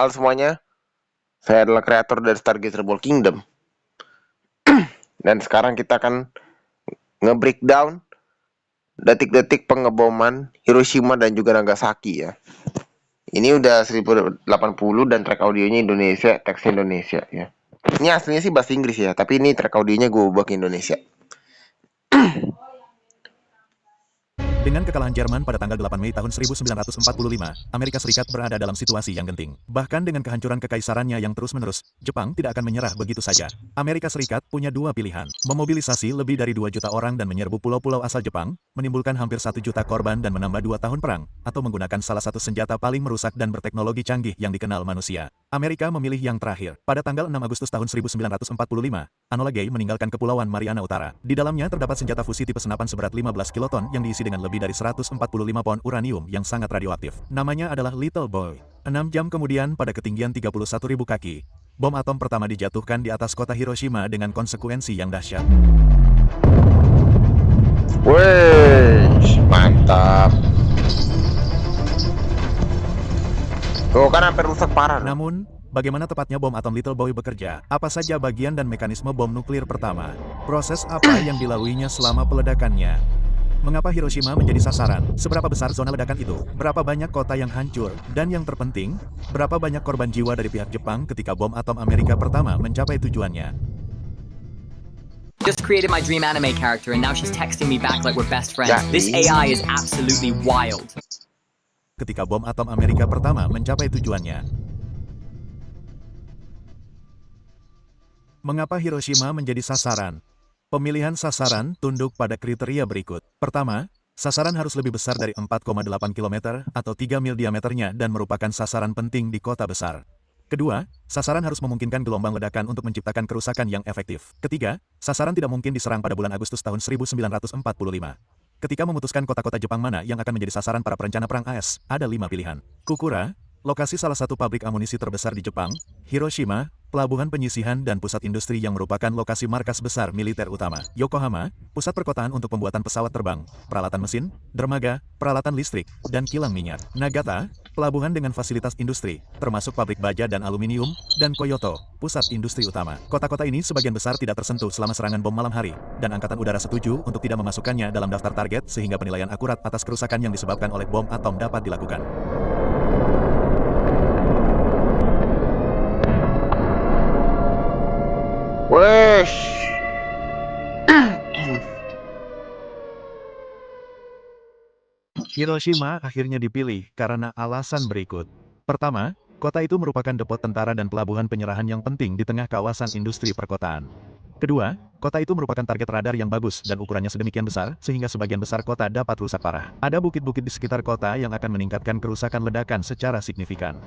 Halo semuanya, saya adalah kreator dari Stargazer Ball Kingdom. Dan sekarang kita akan nge-breakdown detik-detik pengeboman Hiroshima dan juga Nagasaki ya. Ini udah 1080 dan track audionya Indonesia, teksnya Indonesia ya. Ini aslinya sih bahasa Inggris ya, tapi ini track audionya gue ubah ke Indonesia. Dengan kekalahan Jerman pada tanggal 8 Mei tahun 1945, Amerika Serikat berada dalam situasi yang genting. Bahkan dengan kehancuran kekaisarannya yang terus-menerus, Jepang tidak akan menyerah begitu saja. Amerika Serikat punya dua pilihan, memobilisasi lebih dari 2 juta orang dan menyerbu pulau-pulau asal Jepang, menimbulkan hampir 1 juta korban dan menambah 2 tahun perang, atau menggunakan salah satu senjata paling merusak dan berteknologi canggih yang dikenal manusia. Amerika memilih yang terakhir. Pada tanggal 6 Agustus tahun 1945, Enola Gay meninggalkan Kepulauan Mariana Utara. Di dalamnya terdapat senjata fusi tipe senapan seberat 15 kiloton yang diisi dengan lebih dari 145 pon uranium yang sangat radioaktif. Namanya adalah Little Boy. 6 jam kemudian pada ketinggian 31.000 kaki, bom atom pertama dijatuhkan di atas kota Hiroshima dengan konsekuensi yang dahsyat. Wih, mantap. Tuh kan hampir rusak parah. Namun, bagaimana tepatnya bom atom Little Boy bekerja? Apa saja bagian dan mekanisme bom nuklir pertama? Proses apa yang dilaluinya selama peledakannya? Mengapa Hiroshima menjadi sasaran? Seberapa besar zona ledakan itu? Berapa banyak kota yang hancur? Dan yang terpenting, berapa banyak korban jiwa dari pihak Jepang ketika bom atom Amerika pertama mencapai tujuannya? Just created my dream anime character and now she's texting me back like we're best friends. This AI is absolutely wild. Ketika bom atom Amerika pertama mencapai tujuannya. Mengapa Hiroshima menjadi sasaran? Pemilihan sasaran tunduk pada kriteria berikut. Pertama, sasaran harus lebih besar dari 4,8 km atau 3 mil diameternya dan merupakan sasaran penting di kota besar. Kedua, sasaran harus memungkinkan gelombang ledakan untuk menciptakan kerusakan yang efektif. Ketiga, sasaran tidak mungkin diserang pada bulan Agustus tahun 1945. Ketika memutuskan kota-kota Jepang mana yang akan menjadi sasaran para perencana perang AS, ada 5 pilihan. Kukura, lokasi salah satu pabrik amunisi terbesar di Jepang. Hiroshima, pelabuhan penyisihan dan pusat industri yang merupakan lokasi markas besar militer utama. Yokohama, pusat perkotaan untuk pembuatan pesawat terbang, peralatan mesin, dermaga, peralatan listrik, dan kilang minyak. Nagata, pelabuhan dengan fasilitas industri, termasuk pabrik baja dan aluminium, dan Kyoto, pusat industri utama. Kota-kota ini sebagian besar tidak tersentuh selama serangan bom malam hari, dan Angkatan Udara setuju untuk tidak memasukkannya dalam daftar target sehingga penilaian akurat atas kerusakan yang disebabkan oleh bom atom dapat dilakukan. Wesh. Hiroshima akhirnya dipilih karena alasan berikut. Pertama, kota itu merupakan depot tentara dan pelabuhan penyerahan yang penting di tengah kawasan industri perkotaan. Kedua, kota itu merupakan target radar yang bagus dan ukurannya sedemikian besar sehingga sebagian besar kota dapat rusak parah. Ada bukit-bukit di sekitar kota yang akan meningkatkan kerusakan ledakan secara signifikan.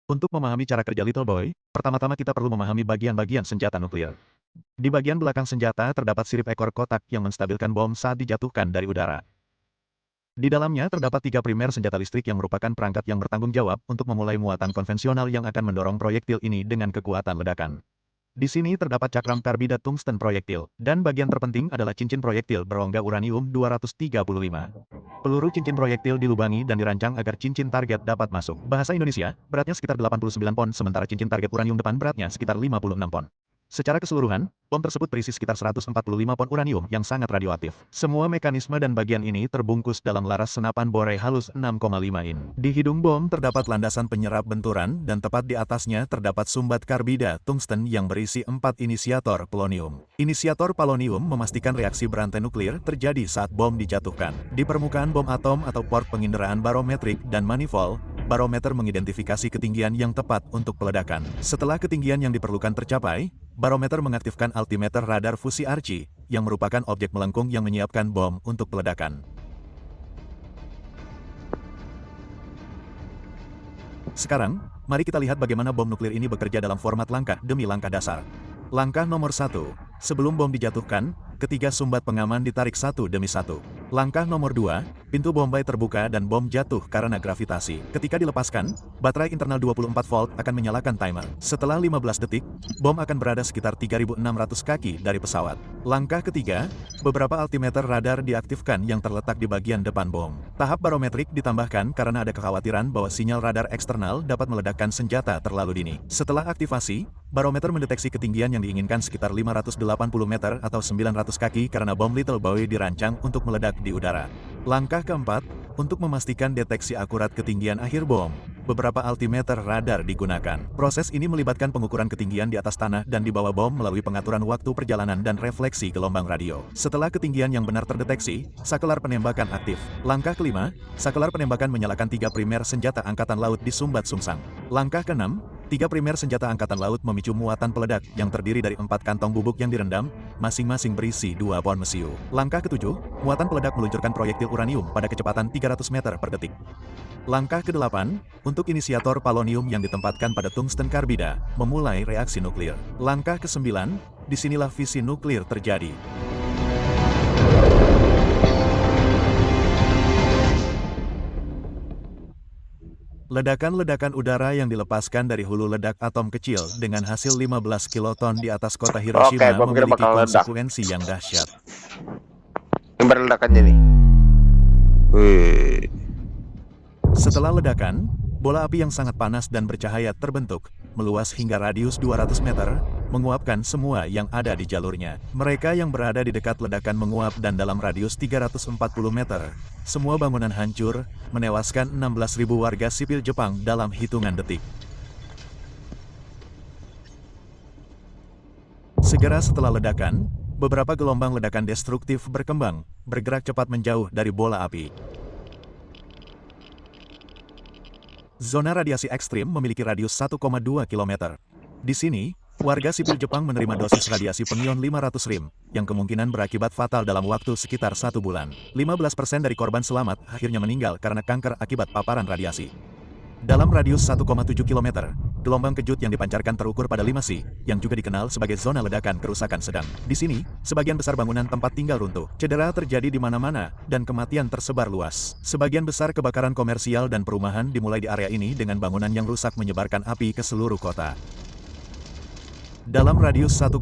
Untuk memahami cara kerja Little Boy, pertama-tama kita perlu memahami bagian-bagian senjata nuklir. Di bagian belakang senjata terdapat sirip ekor kotak yang menstabilkan bom saat dijatuhkan dari udara. Di dalamnya terdapat 3 primer senjata listrik yang merupakan perangkat yang bertanggung jawab untuk memulai muatan konvensional yang akan mendorong proyektil ini dengan kekuatan ledakan. Di sini terdapat cakram karbida tungsten proyektil, dan bagian terpenting adalah cincin proyektil berongga uranium-235. Peluru cincin proyektil dilubangi dan dirancang agar cincin target dapat masuk. Bahasa Indonesia, beratnya sekitar 89 pon sementara cincin target uranium depan beratnya sekitar 56 pon. Secara keseluruhan, bom tersebut berisi sekitar 145 pon uranium yang sangat radioaktif. Semua mekanisme dan bagian ini terbungkus dalam laras senapan bore halus 6,5 in. Di hidung bom terdapat landasan penyerap benturan dan tepat di atasnya terdapat sumbat karbida tungsten yang berisi 4 inisiator polonium. Inisiator polonium memastikan reaksi berantai nuklir terjadi saat bom dijatuhkan. Di permukaan bom atom atau port penginderaan barometrik dan manifold, barometer mengidentifikasi ketinggian yang tepat untuk peledakan. Setelah ketinggian yang diperlukan tercapai, barometer mengaktifkan altimeter radar fusi Archie, yang merupakan objek melengkung yang menyiapkan bom untuk peledakan. Sekarang, mari kita lihat bagaimana bom nuklir ini bekerja dalam format langkah demi langkah dasar. Langkah nomor 1. Sebelum bom dijatuhkan, ketiga sumbat pengaman ditarik satu demi satu. Langkah nomor 2. Pintu bombay terbuka dan bom jatuh karena gravitasi. Ketika dilepaskan, baterai internal 24 volt akan menyalakan timer. Setelah 15 detik, bom akan berada sekitar 3.600 kaki dari pesawat. Langkah ketiga, beberapa altimeter radar diaktifkan yang terletak di bagian depan bom. Tahap barometrik ditambahkan karena ada kekhawatiran bahwa sinyal radar eksternal dapat meledakkan senjata terlalu dini. Setelah aktivasi, barometer mendeteksi ketinggian yang diinginkan sekitar 580 meter atau 900 kaki karena bom Little Boy dirancang untuk meledak di udara. Langkah keempat, untuk memastikan deteksi akurat ketinggian akhir bom, beberapa altimeter radar digunakan. Proses ini melibatkan pengukuran ketinggian di atas tanah dan di bawah bom melalui pengaturan waktu perjalanan dan refleksi gelombang radio. Setelah ketinggian yang benar terdeteksi, sakelar penembakan aktif. Langkah kelima, sakelar penembakan menyalakan 3 primer senjata Angkatan Laut di sumbat sungsang. Langkah keenam, 3 primer senjata Angkatan Laut memicu muatan peledak yang terdiri dari 4 kantong bubuk yang direndam, masing-masing berisi 2 pon mesiu. Langkah ketujuh, muatan peledak meluncurkan proyektil uranium pada kecepatan 300 meter per detik. Langkah ke-8, untuk inisiator polonium yang ditempatkan pada tungsten karbida, memulai reaksi nuklir. Langkah ke-9, disinilah fisi nuklir terjadi. Ledakan-ledakan udara yang dilepaskan dari hulu ledak atom kecil dengan hasil 15 kiloton di atas kota Hiroshima Oke, gua pikir memiliki bakal ledak. konsekuensi yang dahsyat. Ini berledakannya nih. Wih. Setelah ledakan, bola api yang sangat panas dan bercahaya terbentuk, meluas hingga radius 200 meter, menguapkan semua yang ada di jalurnya. Mereka yang berada di dekat ledakan menguap dan dalam radius 340 meter. Semua bangunan hancur, menewaskan 16.000 warga sipil Jepang dalam hitungan detik. Segera setelah ledakan, beberapa gelombang ledakan destruktif berkembang, bergerak cepat menjauh dari bola api. Zona radiasi ekstrim memiliki radius 1,2 km. Di sini, warga sipil Jepang menerima dosis radiasi pengion 500 rem, yang kemungkinan berakibat fatal dalam waktu sekitar 1 bulan. 15% dari korban selamat akhirnya meninggal karena kanker akibat paparan radiasi. Dalam radius 1,7 km, gelombang kejut yang dipancarkan terukur pada 5C, yang juga dikenal sebagai zona ledakan kerusakan sedang. Di sini, sebagian besar bangunan tempat tinggal runtuh. Cedera terjadi di mana-mana, dan kematian tersebar luas. Sebagian besar kebakaran komersial dan perumahan dimulai di area ini dengan bangunan yang rusak menyebarkan api ke seluruh kota. Dalam radius 1,9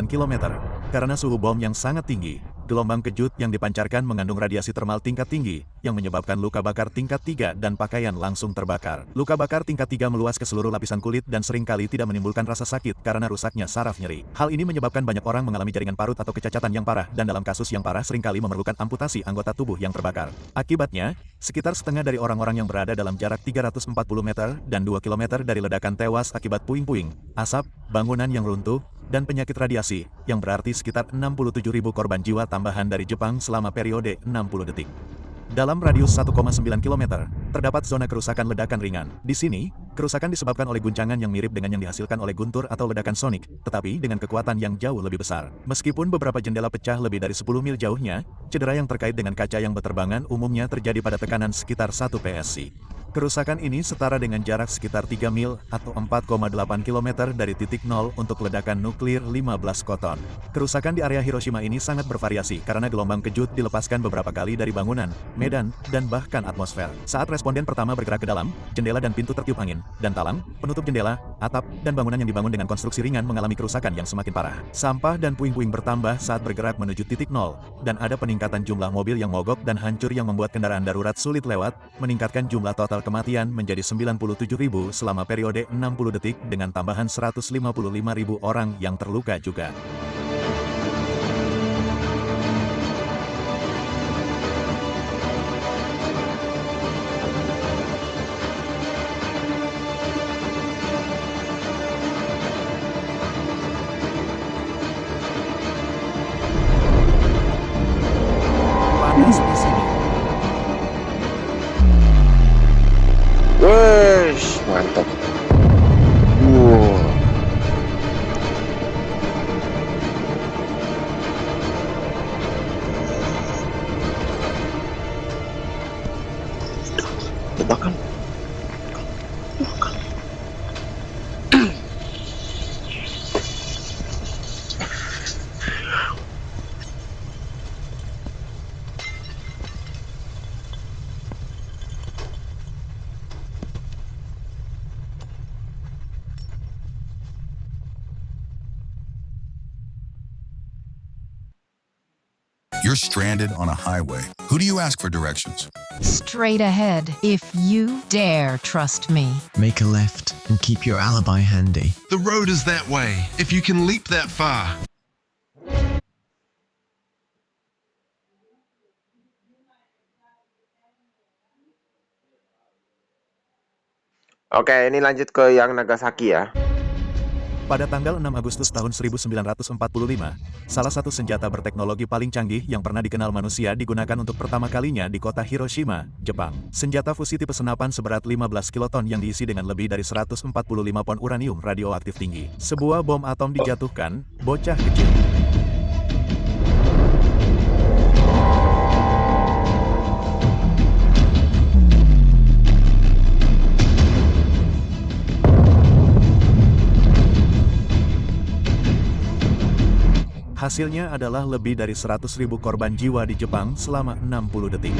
km, karena suhu bom yang sangat tinggi, gelombang kejut yang dipancarkan mengandung radiasi termal tingkat tinggi, yang menyebabkan luka bakar tingkat 3 dan pakaian langsung terbakar. Luka bakar tingkat 3 meluas ke seluruh lapisan kulit dan seringkali tidak menimbulkan rasa sakit karena rusaknya saraf nyeri. Hal ini menyebabkan banyak orang mengalami jaringan parut atau kecacatan yang parah dan dalam kasus yang parah seringkali memerlukan amputasi anggota tubuh yang terbakar. Akibatnya, sekitar setengah dari orang-orang yang berada dalam jarak 340 meter dan 2 km dari ledakan tewas akibat puing-puing, asap, bangunan yang runtuh, dan penyakit radiasi, yang berarti sekitar 67.000 korban jiwa tambahan dari Jepang selama periode 60 detik. Dalam radius 1,9 km, terdapat zona kerusakan ledakan ringan. Di sini, kerusakan disebabkan oleh guncangan yang mirip dengan yang dihasilkan oleh guntur atau ledakan sonik, tetapi dengan kekuatan yang jauh lebih besar. Meskipun beberapa jendela pecah lebih dari 10 mil jauhnya, cedera yang terkait dengan kaca yang berterbangan umumnya terjadi pada tekanan sekitar 1 PSI. Kerusakan ini setara dengan jarak sekitar 3 mil atau 4,8 km dari titik nol untuk ledakan nuklir 15 koton. Kerusakan di area Hiroshima ini sangat bervariasi karena gelombang kejut dilepaskan beberapa kali dari bangunan, medan, dan bahkan atmosfer. Saat responden pertama bergerak ke dalam, jendela dan pintu tertiup angin, dan talang, penutup jendela, atap, dan bangunan yang dibangun dengan konstruksi ringan mengalami kerusakan yang semakin parah. Sampah dan puing-puing bertambah saat bergerak menuju titik nol, dan ada peningkatan jumlah mobil yang mogok dan hancur yang membuat kendaraan darurat sulit lewat, meningkatkan jumlah total kematian menjadi 97.000 selama periode 60 detik dengan tambahan 155.000 orang yang terluka juga. Panas di sini. Wush, mantap. Wow. You're stranded on a highway. Who do you ask for directions? Straight ahead, if you dare trust me. Make a left and keep your alibi handy. The road is that way, if you can leap that far. Oke, ini lanjut ke yang Nagasaki ya. Pada tanggal 6 Agustus tahun 1945, salah satu senjata berteknologi paling canggih yang pernah dikenal manusia digunakan untuk pertama kalinya di kota Hiroshima, Jepang. Senjata fusi tipe senapan seberat 15 kiloton yang diisi dengan lebih dari 145 pon uranium radioaktif tinggi. Sebuah bom atom dijatuhkan, bocah kecil. Hasilnya adalah lebih dari 100.000 korban jiwa di Jepang selama 60 detik.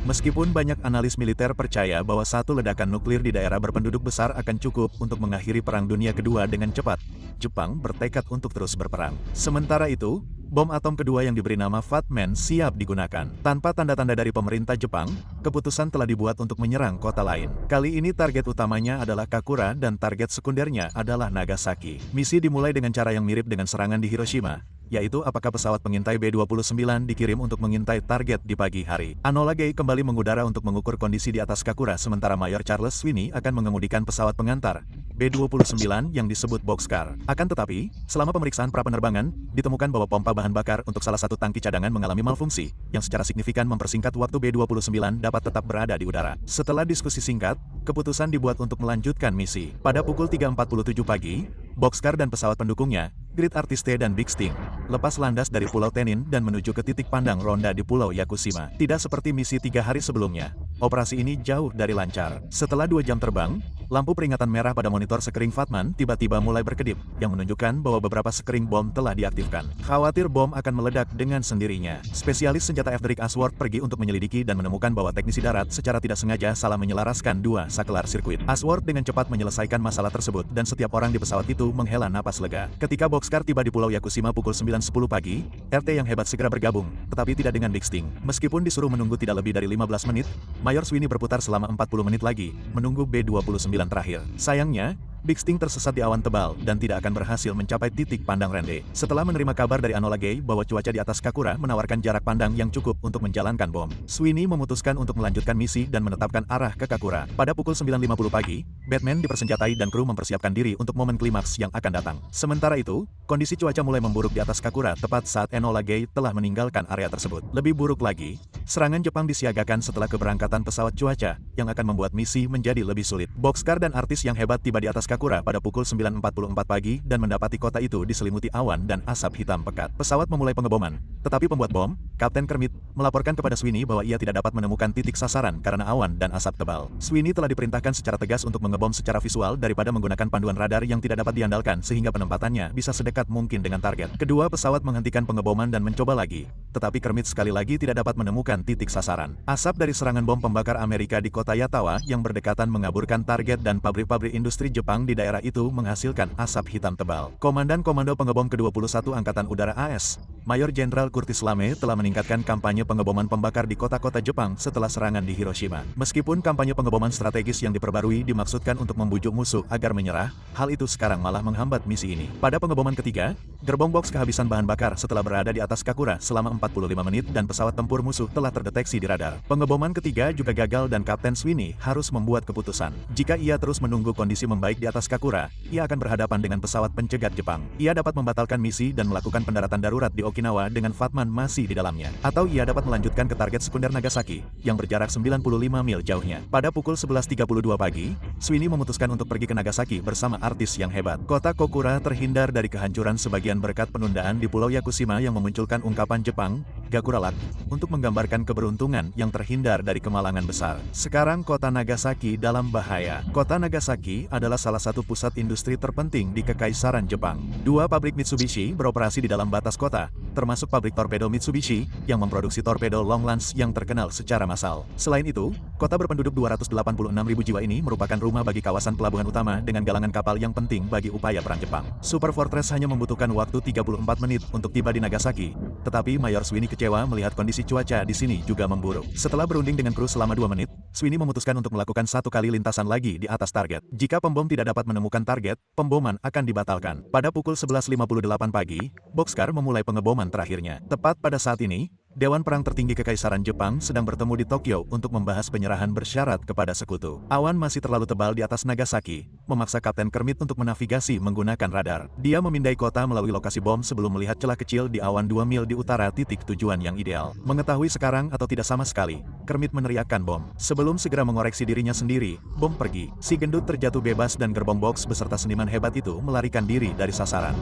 Meskipun banyak analis militer percaya bahwa satu ledakan nuklir di daerah berpenduduk besar akan cukup untuk mengakhiri Perang Dunia Kedua dengan cepat, Jepang bertekad untuk terus berperang. Sementara itu, bom atom kedua yang diberi nama Fat Man siap digunakan. Tanpa tanda-tanda dari pemerintah Jepang, keputusan telah dibuat untuk menyerang kota lain. Kali ini target utamanya adalah Kakura dan target sekundernya adalah Nagasaki. Misi dimulai dengan cara yang mirip dengan serangan di Hiroshima, yaitu apakah pesawat pengintai B-29 dikirim untuk mengintai target di pagi hari. Enola Gay kembali mengudara untuk mengukur kondisi di atas Kakura, sementara Mayor Charles Sweeney akan mengemudikan pesawat pengantar B-29 yang disebut Boxcar. Akan tetapi, selama pemeriksaan pra-penerbangan, ditemukan bahwa pompa bahan bakar untuk salah satu tangki cadangan mengalami malfungsi, yang secara signifikan mempersingkat waktu B-29 dapat tetap berada di udara. Setelah diskusi singkat, keputusan dibuat untuk melanjutkan misi. Pada pukul 3.47 pagi, Boxcar dan pesawat pendukungnya, Great Artiste dan Big Sting, lepas landas dari Pulau Tenin dan menuju ke titik pandang ronda di Pulau Yakushima. Tidak seperti misi 3 hari sebelumnya, operasi ini jauh dari lancar. Setelah 2 jam terbang, lampu peringatan merah pada monitor sekering Fatman tiba-tiba mulai berkedip, yang menunjukkan bahwa beberapa sekering bom telah diaktifkan. Khawatir bom akan meledak dengan sendirinya, spesialis senjata Frederick Ashworth pergi untuk menyelidiki dan menemukan bahwa teknisi darat secara tidak sengaja salah menyelaraskan 2 saklar sirkuit. Ashworth dengan cepat menyelesaikan masalah tersebut dan setiap orang di pesawat itu menghela napas lega. Ketika Boxcar tiba di Pulau Yakushima pukul 9.10 pagi, RT yang hebat segera bergabung, tetapi tidak dengan Big Sting. Meskipun disuruh menunggu tidak lebih dari 15 menit, Mayor Sweeney berputar selama 40 menit lagi, menunggu B-29 terakhir. Sayangnya, Big Sting tersesat di awan tebal dan tidak akan berhasil mencapai titik pandang Rende. Setelah menerima kabar dari Enola Gay bahwa cuaca di atas Kakura menawarkan jarak pandang yang cukup untuk menjalankan bom, Sweeney memutuskan untuk melanjutkan misi dan menetapkan arah ke Kakura. Pada pukul 9.50 pagi, Batman dipersenjatai dan kru mempersiapkan diri untuk momen klimaks yang akan datang. Sementara itu, kondisi cuaca mulai memburuk di atas Kakura tepat saat Enola Gay telah meninggalkan area tersebut. Lebih buruk lagi, serangan Jepang disiagakan setelah keberangkatan pesawat cuaca yang akan membuat misi menjadi lebih sulit. Boxcar dan artis yang hebat tiba di atas Kakura pada pukul 9.44 pagi dan mendapati kota itu diselimuti awan dan asap hitam pekat. Pesawat memulai pengeboman, tetapi pembuat bom, Kapten Kermit, melaporkan kepada Sweeney bahwa ia tidak dapat menemukan titik sasaran karena awan dan asap tebal. Sweeney telah diperintahkan secara tegas untuk mengebom secara visual daripada menggunakan panduan radar yang tidak dapat diandalkan sehingga penempatannya bisa sedekat mungkin dengan target. Kedua pesawat menghentikan pengeboman dan mencoba lagi, tetapi Kermit sekali lagi tidak dapat menemukan titik sasaran. Asap dari serangan bom pembakar Amerika di kota Yatawa yang berdekatan mengaburkan target dan pabrik-pabrik industri Jepang di daerah itu menghasilkan asap hitam tebal. Komandan Komando Pengebom ke-21 Angkatan Udara AS, Mayor Jenderal Curtis Lame telah meningkatkan kampanye pengeboman pembakar di kota-kota Jepang setelah serangan di Hiroshima. Meskipun kampanye pengeboman strategis yang diperbarui dimaksudkan untuk membujuk musuh agar menyerah, hal itu sekarang malah menghambat misi ini. Pada pengeboman ketiga, gerbong box kehabisan bahan bakar setelah berada di atas Kakura selama 45 menit dan pesawat tempur musuh telah terdeteksi di radar. Pengeboman ketiga juga gagal dan Kapten Sweeney harus membuat keputusan. Jika ia terus menunggu kondisi membaik di atas Kakura, ia akan berhadapan dengan pesawat pencegat Jepang. Ia dapat membatalkan misi dan melakukan pendaratan darurat di Okinawa dengan Fatman masih di dalamnya. Atau ia dapat melanjutkan ke target sekunder Nagasaki, yang berjarak 95 mil jauhnya. Pada pukul 11.32 pagi, Sweeney memutuskan untuk pergi ke Nagasaki bersama artis yang hebat. Kota Kokura terhindar dari kehancuran sebagian kejadian berkat penundaan di Pulau Yakushima yang memunculkan ungkapan Jepang, Gakuralak, untuk menggambarkan keberuntungan yang terhindar dari kemalangan besar. Sekarang kota Nagasaki dalam bahaya. Kota Nagasaki adalah salah satu pusat industri terpenting di Kekaisaran Jepang. Dua pabrik Mitsubishi beroperasi di dalam batas kota, termasuk pabrik torpedo Mitsubishi yang memproduksi torpedo Longlands yang terkenal secara massal. Selain itu, kota berpenduduk 286.000 jiwa ini merupakan rumah bagi kawasan pelabuhan utama dengan galangan kapal yang penting bagi upaya perang Jepang. Super Fortress hanya membutuhkan waktu 34 menit untuk tiba di Nagasaki, tetapi Mayor Sweeney kecewa melihat kondisi cuaca di sini juga memburuk. Setelah berunding dengan kru selama 2 menit, Sweeney memutuskan untuk melakukan satu kali lintasan lagi di atas target. Jika pembom tidak dapat menemukan target, pemboman akan dibatalkan. Pada pukul 11.58 pagi, Boxcar memulai pengeboman terakhirnya. Tepat pada saat ini, Dewan Perang Tertinggi Kekaisaran Jepang sedang bertemu di Tokyo untuk membahas penyerahan bersyarat kepada sekutu. Awan masih terlalu tebal di atas Nagasaki, memaksa Kapten Kermit untuk menavigasi menggunakan radar. Dia memindai kota melalui lokasi bom sebelum melihat celah kecil di awan 2 mil di utara titik tujuan yang ideal. Mengetahui sekarang atau tidak sama sekali, Kermit meneriakkan bom. Sebelum segera mengoreksi dirinya sendiri, bom pergi. Si gendut terjatuh bebas dan gerbong box beserta seniman hebat itu melarikan diri dari sasaran.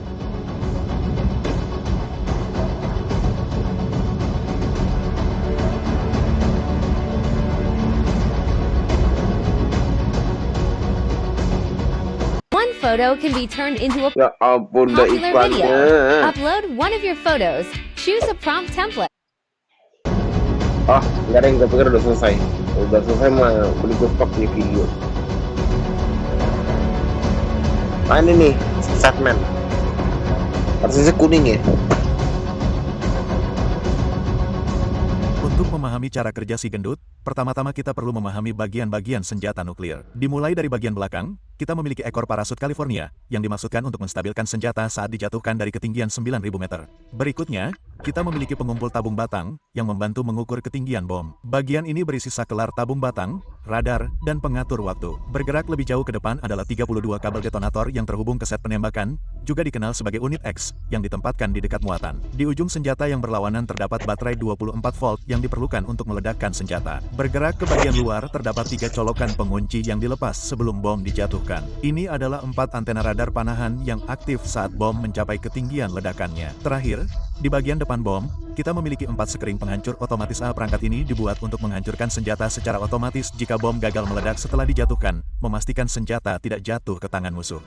One photo can be turned into a Ya ampun, udah popular iklannya. video. Upload one of your photos. Choose a prompt template. Oh, nggak ada yang gue pikir udah selesai. Udah selesai mah beli gue stop nih video. Nah ini nih, segmen. Harusnya kuning ya. Untuk memahami cara kerja si gendut, pertama-tama kita perlu memahami bagian-bagian senjata nuklir. Dimulai dari bagian belakang, kita memiliki ekor parasut California, yang dimaksudkan untuk menstabilkan senjata saat dijatuhkan dari ketinggian 9.000 meter. Berikutnya, kita memiliki pengumpul tabung batang, yang membantu mengukur ketinggian bom. Bagian ini berisi sakelar tabung batang, radar, dan pengatur waktu. Bergerak lebih jauh ke depan adalah 32 kabel detonator yang terhubung ke set penembakan, juga dikenal sebagai unit X, yang ditempatkan di dekat muatan. Di ujung senjata yang berlawanan terdapat baterai 24 volt yang diperlukan untuk meledakkan senjata. Bergerak ke bagian luar terdapat 3 colokan pengunci yang dilepas sebelum bom dijatuhkan. Ini adalah 4 antena radar panahan yang aktif saat bom mencapai ketinggian ledakannya. Terakhir, di bagian depan bom, kita memiliki 4 sekering penghancur otomatis. Perangkat ini dibuat untuk menghancurkan senjata secara otomatis jika bom gagal meledak setelah dijatuhkan, memastikan senjata tidak jatuh ke tangan musuh.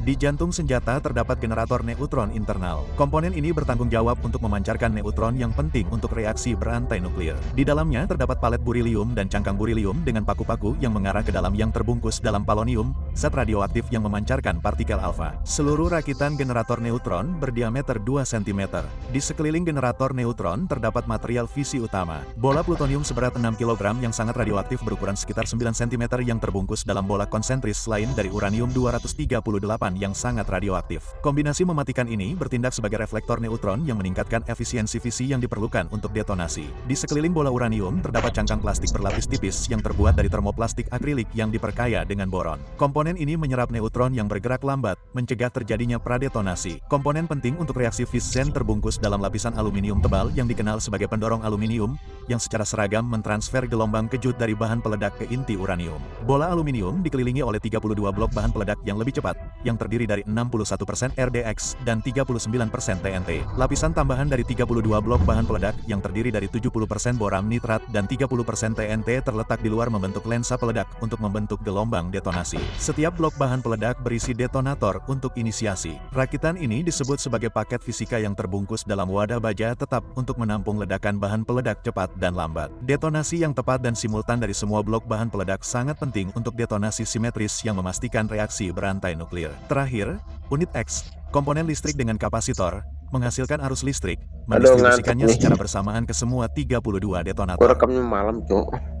Di jantung senjata terdapat generator neutron internal. Komponen ini bertanggung jawab untuk memancarkan neutron yang penting untuk reaksi berantai nuklir. Di dalamnya terdapat palet berilium dan cangkang berilium dengan paku-paku yang mengarah ke dalam yang terbungkus dalam polonium, zat radioaktif yang memancarkan partikel alfa. Seluruh rakitan generator neutron berdiameter 2 cm. Di sekeliling generator neutron terdapat material fisi utama. Bola plutonium seberat 6 kg yang sangat radioaktif berukuran sekitar 9 cm yang terbungkus dalam bola konsentris lain dari uranium-238 yang sangat radioaktif. Kombinasi mematikan ini bertindak sebagai reflektor neutron yang meningkatkan efisiensi fisi yang diperlukan untuk detonasi. Di sekeliling bola uranium terdapat cangkang plastik berlapis tipis yang terbuat dari termoplastik akrilik yang diperkaya dengan boron. Komponen ini menyerap neutron yang bergerak lambat, mencegah terjadinya pradetonasi. Komponen penting untuk reaksi fisen terbungkus dalam lapisan aluminium tebal yang dikenal sebagai pendorong aluminium, yang secara seragam mentransfer gelombang kejut dari bahan peledak ke inti uranium. Bola aluminium dikelilingi oleh 32 blok bahan peledak yang lebih cepat, yang terdiri dari 61% RDX dan 39% TNT. Lapisan tambahan dari 32 blok bahan peledak yang terdiri dari 70% boram nitrat dan 30% TNT terletak di luar membentuk lensa peledak untuk membentuk gelombang detonasi. Setiap blok bahan peledak berisi detonator untuk inisiasi. Rakitan ini disebut sebagai paket fisika yang terbungkus dalam wadah baja tetap untuk menampung ledakan bahan peledak cepat dan lambat. Detonasi yang tepat dan simultan dari semua blok bahan peledak sangat penting untuk detonasi simetris yang memastikan reaksi berantai nuklir. Terakhir, unit X, komponen listrik dengan kapasitor, menghasilkan arus listrik, mendistribusikannya secara bersamaan ke semua 32 detonator. Gue rekamnya malam, Cok.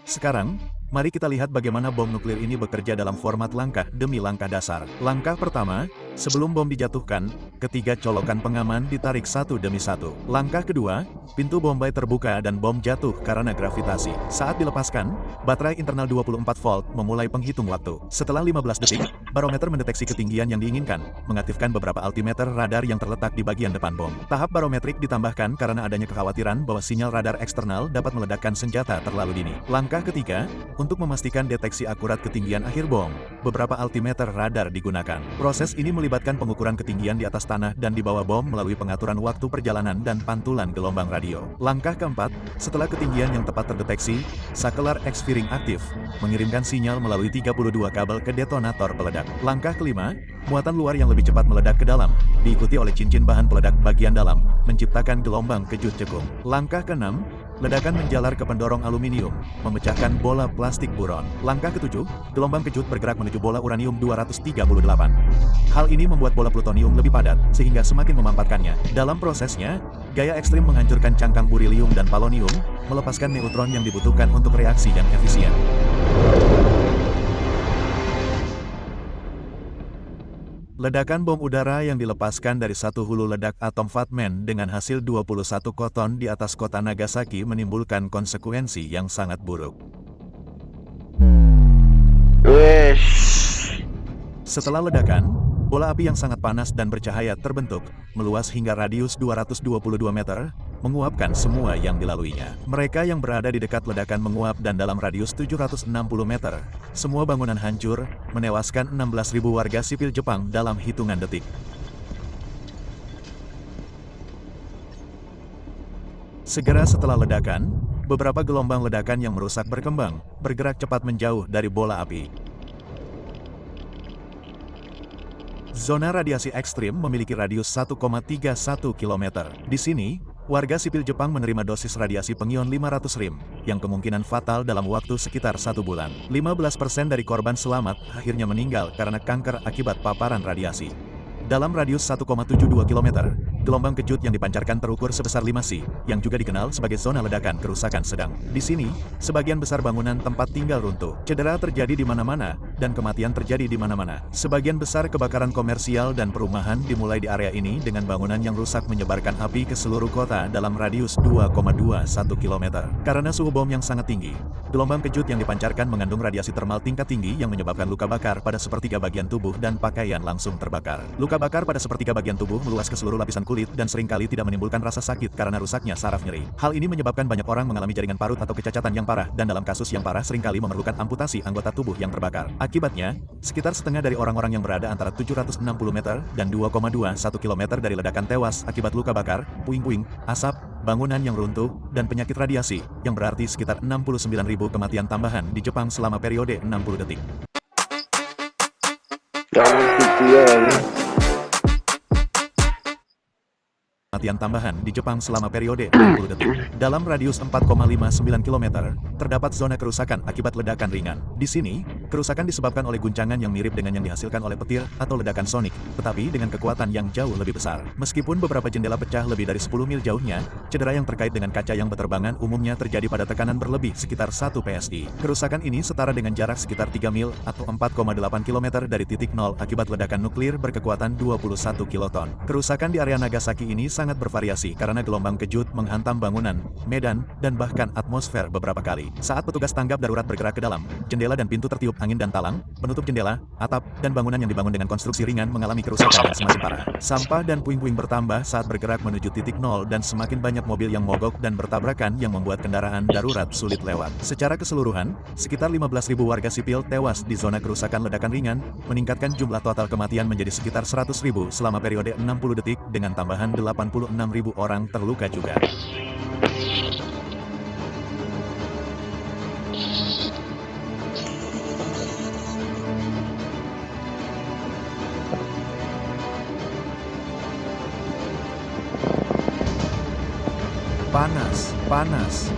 Sekarang, mari kita lihat bagaimana bom nuklir ini bekerja dalam format langkah demi langkah dasar. Langkah pertama, Sebelum bom dijatuhkan, ketiga colokan pengaman ditarik satu demi satu. Langkah kedua, pintu bombay terbuka dan bom jatuh karena gravitasi. Saat dilepaskan, baterai internal 24 volt memulai penghitung waktu. Setelah 15 detik, barometer mendeteksi ketinggian yang diinginkan, mengaktifkan beberapa altimeter radar yang terletak di bagian depan bom. Tahap barometrik ditambahkan karena adanya kekhawatiran bahwa sinyal radar eksternal dapat meledakkan senjata terlalu dini. Langkah ketiga, untuk memastikan deteksi akurat ketinggian akhir bom, beberapa altimeter radar digunakan. Proses ini melibatkan pengukuran ketinggian di atas tanah dan di bawah bom melalui pengaturan waktu perjalanan dan pantulan gelombang radio. Langkah keempat, setelah ketinggian yang tepat terdeteksi, sakelar X-Firing aktif, mengirimkan sinyal melalui 32 kabel ke detonator peledak. Langkah kelima, muatan luar yang lebih cepat meledak ke dalam, diikuti oleh cincin bahan peledak bagian dalam, menciptakan gelombang kejut cekung. Langkah keenam, ledakan menjalar ke pendorong aluminium, memecahkan bola plastik buron. Langkah ketujuh, gelombang kejut bergerak menuju bola uranium 238. Hal ini membuat bola plutonium lebih padat, sehingga semakin memampatkannya. Dalam prosesnya, gaya ekstrim menghancurkan cangkang berilium dan polonium, melepaskan neutron yang dibutuhkan untuk reaksi yang efisien. Ledakan bom udara yang dilepaskan dari satu hulu ledak atom Fatman dengan hasil 21 koton di atas kota Nagasaki menimbulkan konsekuensi yang sangat buruk. Setelah ledakan, bola api yang sangat panas dan bercahaya terbentuk, meluas hingga radius 222 meter, menguapkan semua yang dilaluinya. Mereka yang berada di dekat ledakan menguap dan dalam radius 760 meter. Semua bangunan hancur, menewaskan 16.000 warga sipil Jepang dalam hitungan detik. Segera setelah ledakan, beberapa gelombang ledakan yang merusak berkembang, bergerak cepat menjauh dari bola api. Zona radiasi ekstrim memiliki radius 1,31 km. Di sini, warga sipil Jepang menerima dosis radiasi pengion 500 rem, yang kemungkinan fatal dalam waktu sekitar 1 bulan. 15% dari korban selamat akhirnya meninggal karena kanker akibat paparan radiasi. Dalam radius 1,72 km, gelombang kejut yang dipancarkan terukur sebesar 5 C, yang juga dikenal sebagai zona ledakan kerusakan sedang. Di sini, sebagian besar bangunan tempat tinggal runtuh. Cedera terjadi di mana-mana, dan kematian terjadi di mana-mana. Sebagian besar kebakaran komersial dan perumahan dimulai di area ini dengan bangunan yang rusak menyebarkan api ke seluruh kota dalam radius 2,21 km. Karena suhu bom yang sangat tinggi, gelombang kejut yang dipancarkan mengandung radiasi termal tingkat tinggi yang menyebabkan luka bakar pada sepertiga bagian tubuh dan pakaian langsung terbakar. Luka bakar pada sepertiga bagian tubuh meluas ke seluruh lapisan kulit dan seringkali tidak menimbulkan rasa sakit karena rusaknya saraf nyeri. Hal ini menyebabkan banyak orang mengalami jaringan parut atau kecacatan yang parah dan dalam kasus yang parah seringkali memerlukan amputasi anggota tubuh yang terbakar. Akibatnya, sekitar setengah dari orang-orang yang berada antara 760 meter dan 2,21 km dari ledakan tewas akibat luka bakar, puing-puing, asap, bangunan yang runtuh, dan penyakit radiasi, yang berarti sekitar 69.000 kematian tambahan di Jepang selama periode 60 detik. Kematian tambahan di Jepang selama periode 60 detik. Dalam radius 4,59 km, terdapat zona kerusakan akibat ledakan ringan. Di sini, kerusakan disebabkan oleh guncangan yang mirip dengan yang dihasilkan oleh petir atau ledakan sonik, tetapi dengan kekuatan yang jauh lebih besar. Meskipun beberapa jendela pecah lebih dari 10 mil jauhnya, cedera yang terkait dengan kaca yang berterbangan umumnya terjadi pada tekanan berlebih sekitar 1 PSI. Kerusakan ini setara dengan jarak sekitar 3 mil atau 4,8 km dari titik nol akibat ledakan nuklir berkekuatan 21 kiloton. Kerusakan di area Nagasaki ini sangat bervariasi karena gelombang kejut menghantam bangunan, medan, dan bahkan atmosfer beberapa kali. Saat petugas tanggap darurat bergerak ke dalam, jendela dan pintu tertiup angin dan talang, penutup jendela, atap, dan bangunan yang dibangun dengan konstruksi ringan mengalami kerusakan yang semakin parah. Sampah dan puing-puing bertambah saat bergerak menuju titik nol dan semakin banyak mobil yang mogok dan bertabrakan yang membuat kendaraan darurat sulit lewat. Secara keseluruhan, sekitar 15.000 warga sipil tewas di zona kerusakan ledakan ringan, meningkatkan jumlah total kematian menjadi sekitar 100.000 selama periode 60 detik dengan tambahan 86.000 orang terluka juga. Panas, panas.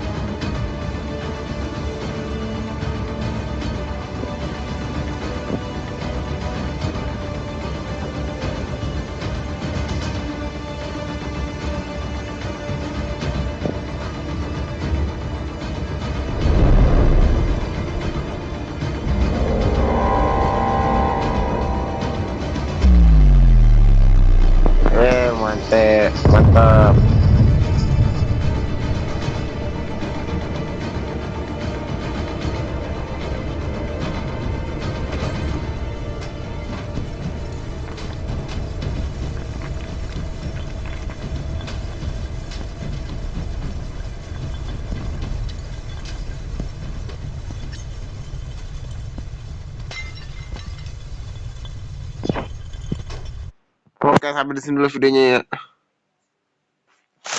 Oke, sampai di sini dulu videonya ya.